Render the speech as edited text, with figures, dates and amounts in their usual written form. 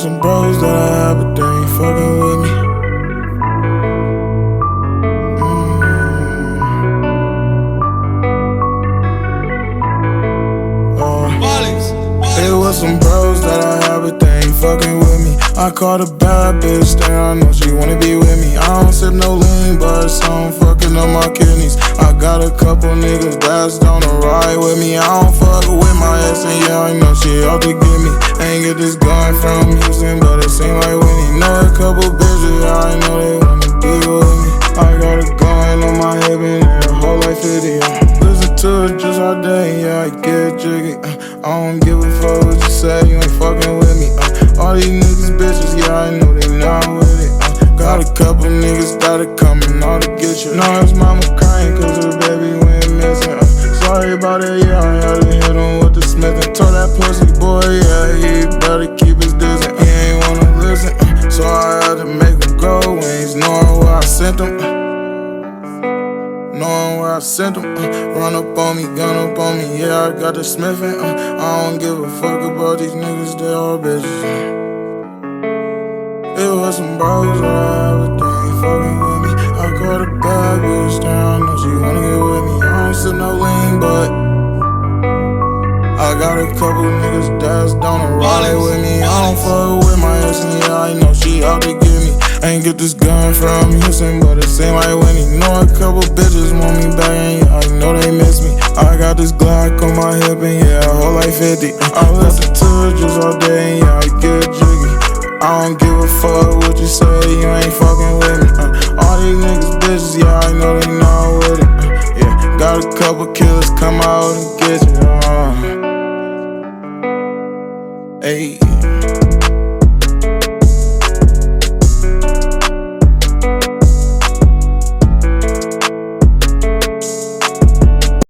some bros that I have, but they ain't fucking with me. It was some bros that I have, but they ain't fucking with me. I called a bad bitch, then I know she wanna be with me. I don't sip no lean, but so I'm fucking up my kidneys. I got a couple niggas that's down to ride with me. I don't fuck with my ex, and yeah, I know she out to get me. Ain't get this gun from Houston, but it seem like Winnie. Know a couple bitches, yeah, I know they wanna be with me. I got a gun on my hip and their whole life video. Listen to it just all day, yeah, I get jiggy. I don't give a fuck what you say, you ain't fucking with me. All these niggas bitches, yeah, I know they not with it. Got a couple niggas that'll come and all to get you. Know his mama crying cause her baby went missing. Sorry about it, yeah, I had to hit him with the Smith and told that pussy boy, yeah, he better keep his distance. He ain't wanna listen, so I had to make him go. Wings knowing where I sent him. Knowing where I sent him, run up on me, gun up on me, yeah, I got the Smithing. I don't give a fuck about these niggas, they all bitches. It was some bros that I have, but they ain't fucking with me. I called a bad bitch down, I know she wanna get with me. I don't sip no lean, but I got a couple niggas that's down to ride with me. I don't fuck with my ex, and yeah, I know she out to get me. Ain't get this gun from Houston, but it seem like Winnie. Know a couple bitches want me back, and yeah, I know they miss me. I got this Glock on my hip, and yeah, whole life 50. I listen to it just all day, and yeah, I get jiggy. I don't give a fuck what you say, you ain't fucking with me. All these niggas bitches, yeah, I know they not with it. Yeah, got a couple killers come out and get you. Ayy.